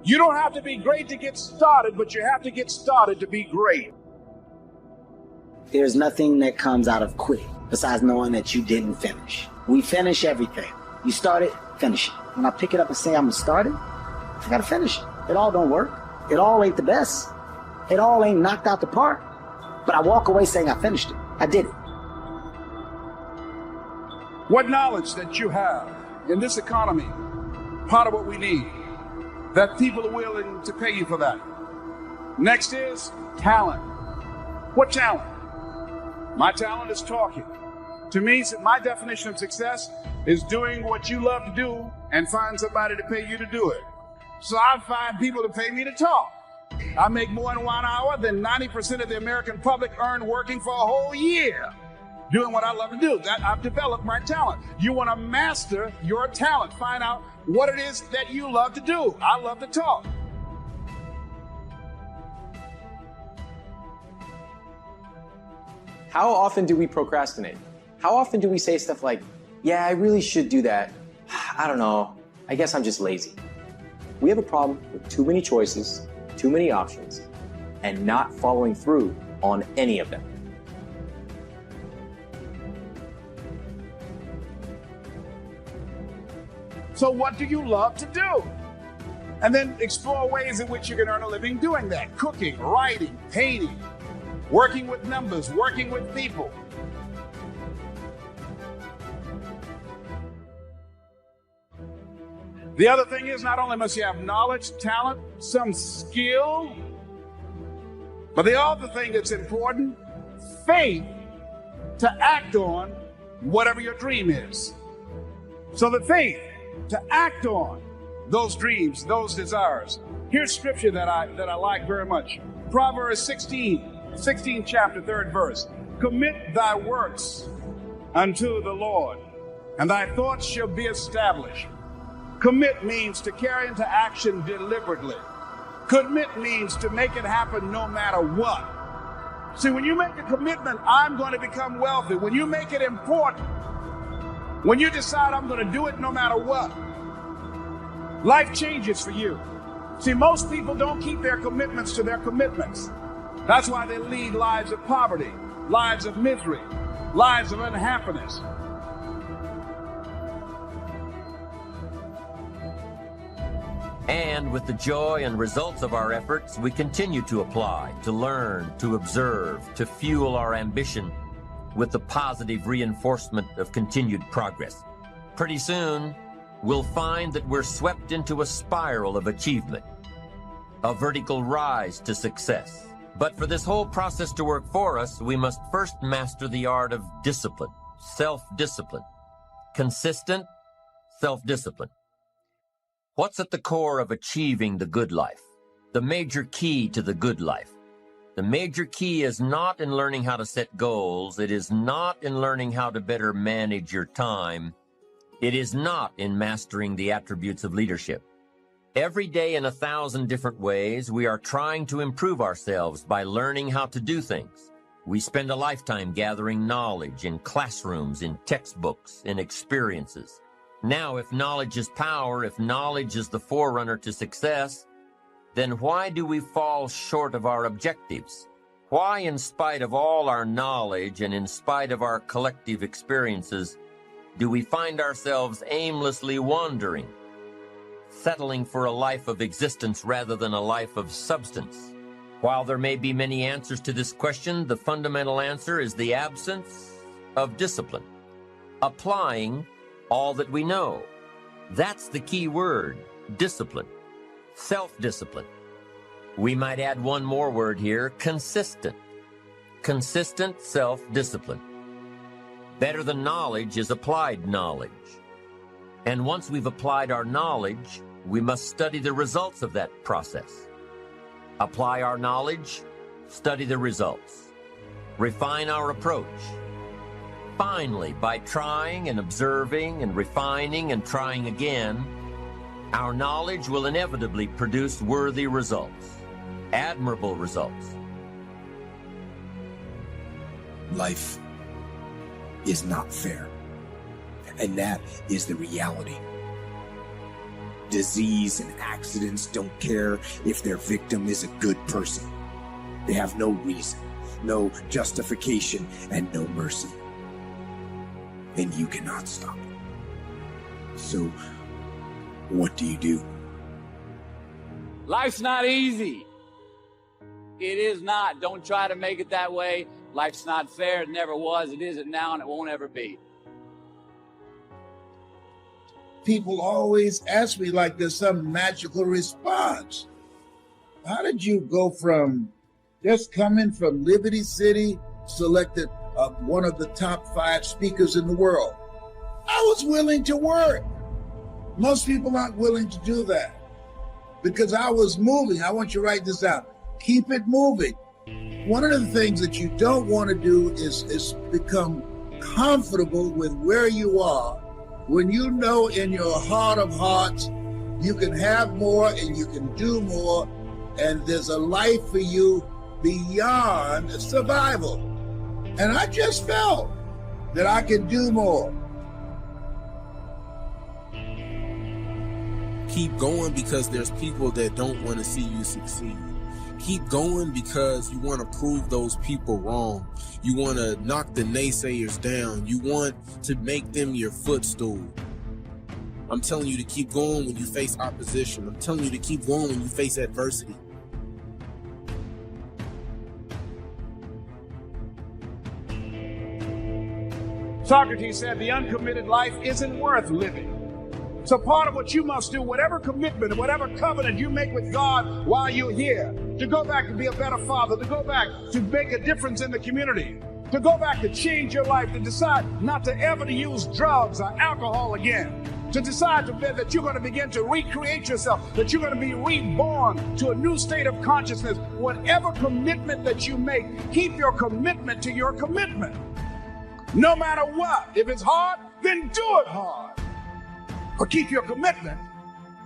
You don't have to be great to get started, but you have to get started to be great. There's nothing that comes out of quitting besides knowing that you didn't finish. We finish everything. You start it, finish it. When I pick it up and say I'm gonna start it, I gotta finish it. It all don't work. It all ain't the best. It all ain't knocked out the park. But I walk away saying I finished it. I did it. What knowledge that you have in this economy, part of what we need, that people are willing to pay you for that. Next is talent. What talent? My talent is talking. To me, my definition of success is doing what you love to do and find somebody to pay you to do it. So I find people to pay me to talk. I make more in 1 hour than 90% of the American public earn working for a whole year doing what I love to do. That I've developed my talent. You want to master your talent. Find out what it is that you love to do. I love to talk. How often do we procrastinate? How often do we say stuff like, yeah, I really should do that. I don't know. I guess I'm just lazy. We have a problem with too many choices, too many options, and not following through on any of them. So what do you love to do? And then explore ways in which you can earn a living doing that. Cooking, writing, painting, working with numbers, working with people. The other thing is, not only must you have knowledge, talent, some skill, but the other thing that's important, faith to act on whatever your dream is. So the faith to act on those dreams, those desires. Here's scripture that I like very much. Proverbs 16 chapter, 3rd verse. Commit thy works unto the Lord, and thy thoughts shall be established. Commit means to carry into action deliberately. Commit means to make it happen no matter what. See, when you make a commitment, I'm going to become wealthy. When you make it important, when you decide I'm going to do it no matter what, life changes for you. See, most people don't keep their commitments to their commitments. That's why they lead lives of poverty, lives of misery, lives of unhappiness. And with the joy and results of our efforts, we continue to apply, to learn, to observe, to fuel our ambition with the positive reinforcement of continued progress. Pretty soon, we'll find that we're swept into a spiral of achievement, a vertical rise to success. But for this whole process to work for us, we must first master the art of discipline, self-discipline, consistent self-discipline. What's at the core of achieving the good life? The major key to the good life. The major key is not in learning how to set goals. It is not in learning how to better manage your time. It is not in mastering the attributes of leadership. Every day in 1,000 different ways, we are trying to improve ourselves by learning how to do things. We spend a lifetime gathering knowledge in classrooms, in textbooks, in experiences. Now, if knowledge is power, if knowledge is the forerunner to success, then why do we fall short of our objectives? Why, in spite of all our knowledge and in spite of our collective experiences, do we find ourselves aimlessly wandering, settling for a life of existence rather than a life of substance? While there may be many answers to this question, the fundamental answer is the absence of discipline. Applying all that we know. That's the key word, discipline, self-discipline. We might add one more word here, consistent. Consistent self-discipline. Better than knowledge is applied knowledge. And once we've applied our knowledge, we must study the results of that process. Apply our knowledge, study the results. Refine our approach. Finally, by trying and observing and refining and trying again, our knowledge will inevitably produce worthy results, admirable results. Life is not fair, and that is the reality. disease and accidents don't care if their victim is a good person. They have no reason, no justification, and no mercy. And you cannot stop it. So, what do you do? Life's not easy. It is not. Don't try to make it that way. Life's not fair. It never was. It isn't now, and it won't ever be. People always ask me like there's some magical response. How did you go from just coming from Liberty City, selected one of the top 5 speakers in the world? I was willing to work. Most people aren't willing to do that because I was moving. I want you to write this down. Keep it moving. One of the things that you don't want to do is become comfortable with where you are when you know in your heart of hearts you can have more and you can do more, and there's a life for you beyond survival. And I just felt that I can do more. Keep going because there's people that don't want to see you succeed. Keep going because you want to prove those people wrong. You want to knock the naysayers down. You want to make them your footstool. I'm telling you to keep going when you face opposition. I'm telling you to keep going when you face adversity. Socrates said the uncommitted life isn't worth living. So part of what you must do, whatever commitment, whatever covenant you make with God while you're here, to go back to be a better father, to go back to make a difference in the community, to go back to change your life, to decide not to ever to use drugs or alcohol again, to decide that you're going to begin to recreate yourself, that you're going to be reborn to a new state of consciousness. Whatever commitment that you make, keep your commitment to your commitment. No matter what. If it's hard, then do it hard. But keep your commitment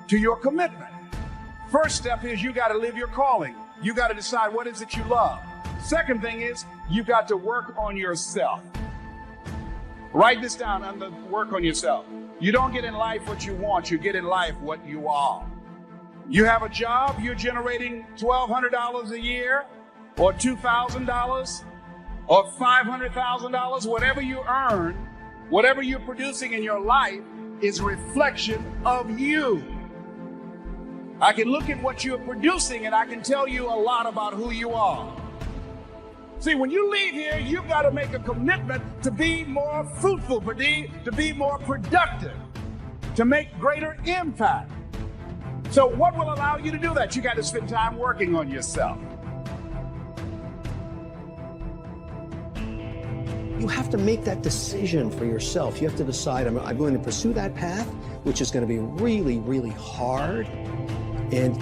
to your commitment. First step is you got to live your calling. You got to decide what is it you love. Second thing is you got to work on yourself. Write this down under work on yourself. You don't get in life what you want, you get in life what you are. You have a job, you're generating $1,200 a year or $2,000 or $500,000, whatever you earn, whatever you're producing in your life is a reflection of you. I can look at what you're producing and I can tell you a lot about who you are. See, when you leave here, you've got to make a commitment to be more fruitful, to be more productive, to make greater impact. So what will allow you to do that? You got to spend time working on yourself. You have to make that decision for yourself. You have to decide, I'm going to pursue that path, which is going to be really, really hard and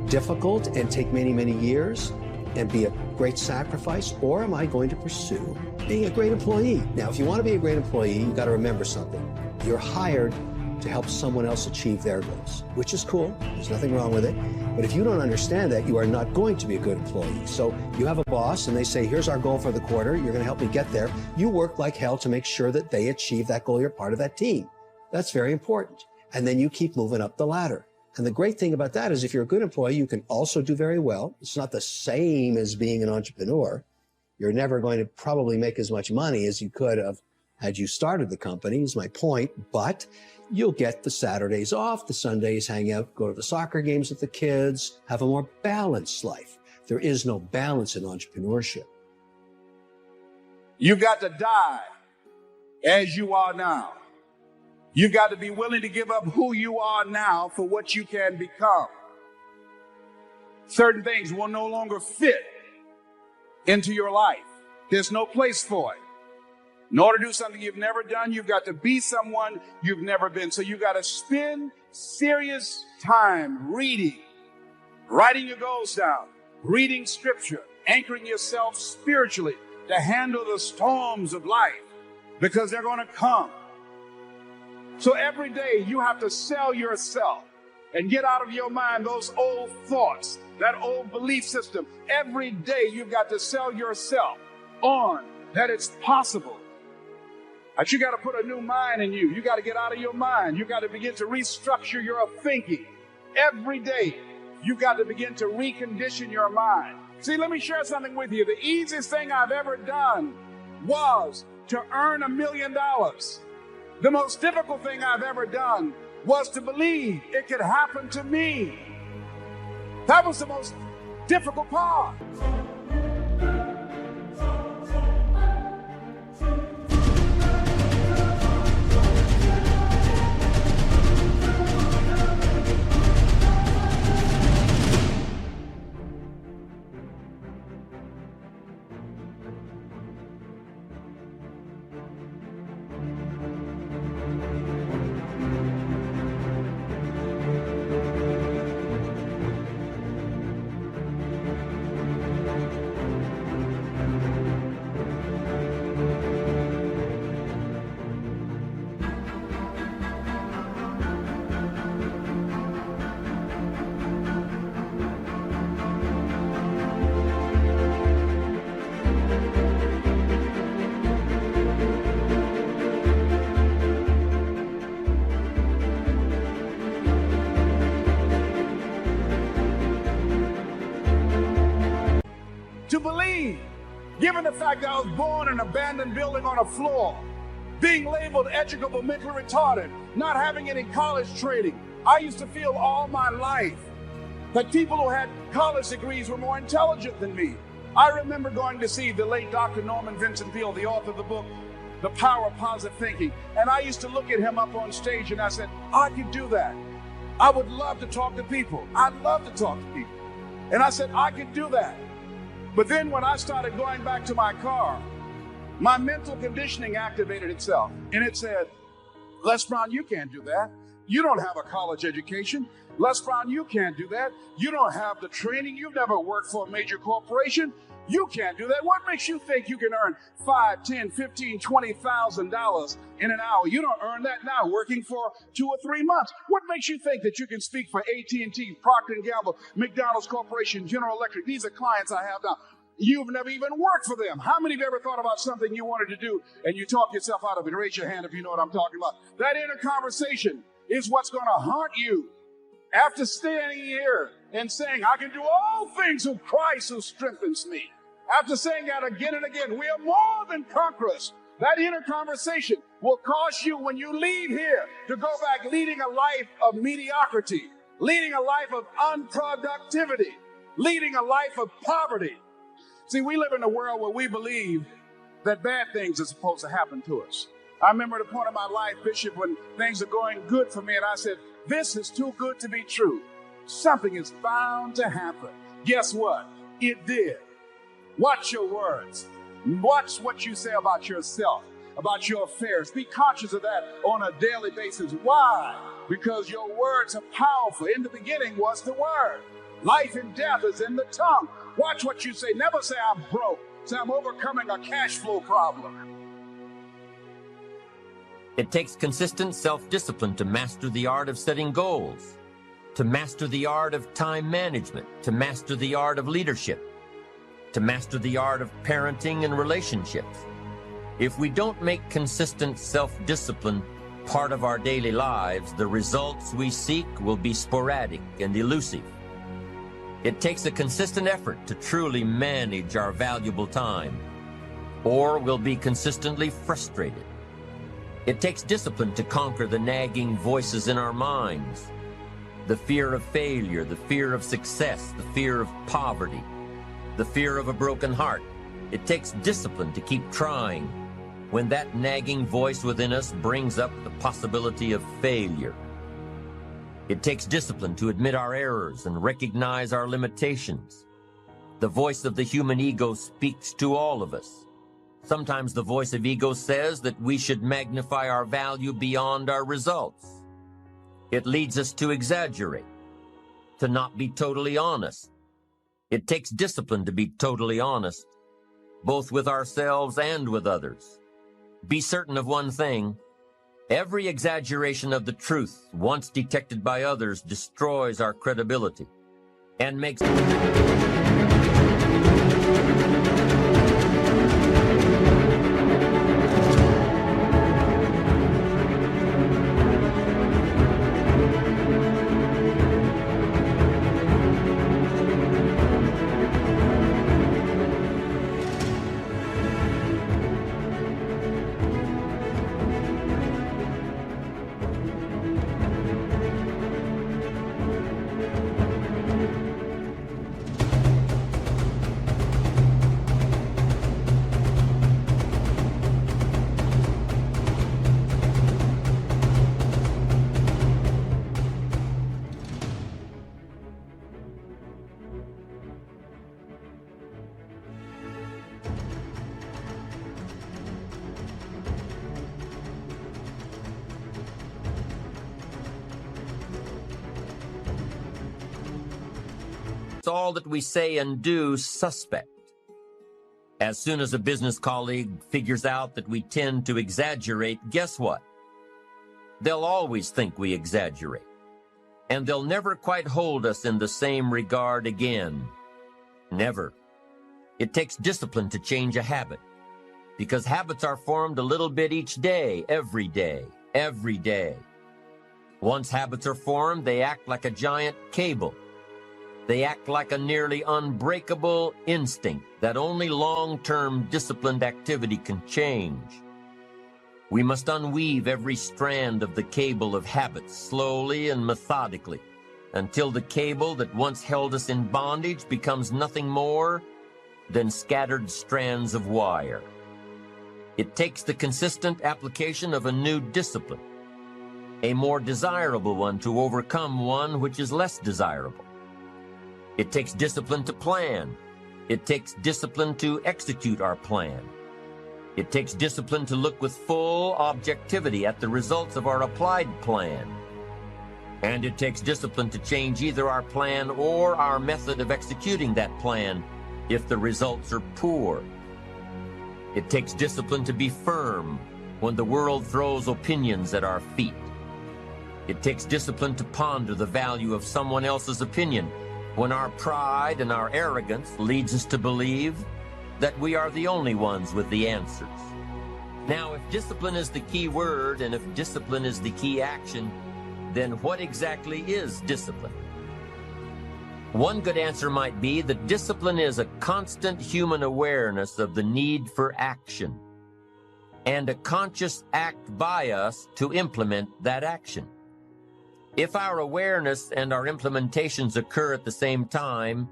difficult and take many, many years and be a great sacrifice, or am I going to pursue being a great employee? Now, if you want to be a great employee, you've got to remember something. You're hired to help someone else achieve their goals, which is cool. There's nothing wrong with it. But if you don't understand that, you are not going to be a good employee. So you have a boss and they say, here's our goal for the quarter. You're going to help me get there. You work like hell to make sure that they achieve that goal. You're part of that team. That's very important. And then you keep moving up the ladder. And the great thing about that is if you're a good employee, you can also do very well. It's not the same as being an entrepreneur. You're never going to probably make as much money as you could have had you started the company, is my point. But you'll get the Saturdays off, the Sundays hang out, go to the soccer games with the kids, have a more balanced life. There is no balance in entrepreneurship. You've got to die as you are now. You've got to be willing to give up who you are now for what you can become. Certain things will no longer fit into your life. There's no place for it. In order to do something you've never done, you've got to be someone you've never been. So you've got to spend serious time reading, writing your goals down, reading scripture, anchoring yourself spiritually to handle the storms of life, because they're going to come. So every day you have to sell yourself and get out of your mind those old thoughts, that old belief system. Every day you've got to sell yourself on that it's possible. But you got to put a new mind in you. You got to get out of your mind. You got to begin to restructure your thinking. Every day, you got to begin to recondition your mind. See, let me share something with you. The easiest thing I've ever done was to earn $1 million. The most difficult thing I've ever done was to believe it could happen to me. That was the most difficult part. To believe, given the fact that I was born in an abandoned building on a floor, being labeled educable, mentally retarded, not having any college training, I used to feel all my life that people who had college degrees were more intelligent than me. I remember going to see the late Dr. Norman Vincent Peale, the author of the book, The Power of Positive Thinking, and I used to look at him up on stage and I said, I could do that. I would love to talk to people. I'd love to talk to people. And I said, I could do that. But then when I started going back to my car, my mental conditioning activated itself. And it said, Les Brown, you can't do that. You don't have a college education. Les Brown, you can't do that. You don't have the training. You've never worked for a major corporation. You can't do that. What makes you think you can earn $5, $10, $15, $20,000 in an hour? You don't earn that now working for 2 or 3 months. What makes you think that you can speak for AT&T, Procter & Gamble, McDonald's Corporation, General Electric? These are clients I have now. You've never even worked for them. How many of you ever thought about something you wanted to do and you talk yourself out of it? Raise your hand if you know what I'm talking about. That inner conversation is what's going to haunt you. After standing here and saying, I can do all things through Christ who strengthens me. After saying that again and again, we are more than conquerors. That inner conversation will cause you, when you leave here, to go back leading a life of mediocrity, leading a life of unproductivity, leading a life of poverty. See, we live in a world where we believe that bad things are supposed to happen to us. I remember at a point in my life, Bishop, when things are going good for me, and I said, this is too good to be true. Something is bound to happen. Guess what? It did. Watch your words. Watch what you say about yourself, about your affairs. Be conscious of that on a daily basis. Why? Because your words are powerful. In the beginning was the word. Life and death is in the tongue. Watch what you say. Never say I'm broke. Say I'm overcoming a cash flow problem. It takes consistent self-discipline to master the art of setting goals, to master the art of time management, to master the art of leadership, to master the art of parenting and relationships. If we don't make consistent self-discipline part of our daily lives, the results we seek will be sporadic and elusive. It takes a consistent effort to truly manage our valuable time, or we'll be consistently frustrated. It takes discipline to conquer the nagging voices in our minds, the fear of failure, the fear of success, the fear of poverty, the fear of a broken heart. It takes discipline to keep trying when that nagging voice within us brings up the possibility of failure. It takes discipline to admit our errors and recognize our limitations. The voice of the human ego speaks to all of us. Sometimes the voice of ego says that we should magnify our value beyond our results. It leads us to exaggerate, to not be totally honest. It takes discipline to be totally honest, both with ourselves and with others. Be certain of one thing: every exaggeration of the truth, once detected by others, destroys our credibility and makes all that we say and do suspect. As soon as a business colleague figures out that we tend to exaggerate, guess what? They'll always think we exaggerate. And they'll never quite hold us in the same regard again. Never. It takes discipline to change a habit, because habits are formed a little bit each day, every day, every day. Once habits are formed, they act like a giant cable. They act like a nearly unbreakable instinct that only long-term disciplined activity can change. We must unweave every strand of the cable of habits slowly and methodically until the cable that once held us in bondage becomes nothing more than scattered strands of wire. It takes the consistent application of a new discipline, a more desirable one to overcome one which is less desirable. It takes discipline to plan. It takes discipline to execute our plan. It takes discipline to look with full objectivity at the results of our applied plan. And it takes discipline to change either our plan or our method of executing that plan if the results are poor. It takes discipline to be firm when the world throws opinions at our feet. It takes discipline to ponder the value of someone else's opinion when our pride and our arrogance leads us to believe that we are the only ones with the answers. Now, if discipline is the key word and if discipline is the key action, then what exactly is discipline? One good answer might be that discipline is a constant human awareness of the need for action and a conscious act by us to implement that action. If our awareness and our implementations occur at the same time,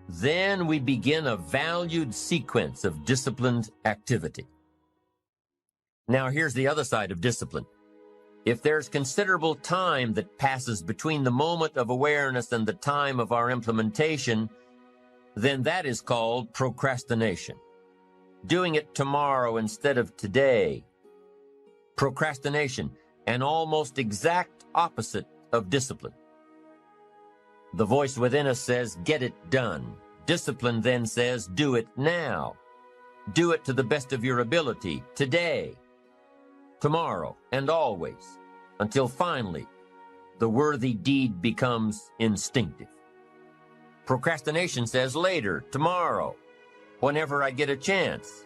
then we begin a valued sequence of disciplined activity. Now, here's the other side of discipline. If there's considerable time that passes between the moment of awareness and the time of our implementation, then that is called procrastination. Doing it tomorrow instead of today. Procrastination, an almost exact opposite of discipline. The voice within us says, get it done. Discipline then says, do it now. Do it to the best of your ability, today, tomorrow, and always, until finally the worthy deed becomes instinctive. Procrastination says later, tomorrow, whenever I get a chance.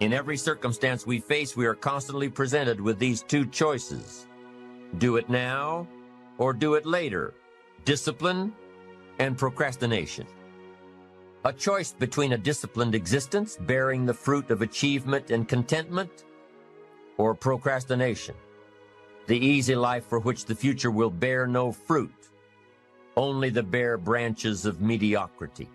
In every circumstance we face, we are constantly presented with these two choices. Do it now or do it later. Discipline and procrastination. A choice between a disciplined existence bearing the fruit of achievement and contentment, or procrastination, the easy life for which the future will bear no fruit, only the bare branches of mediocrity.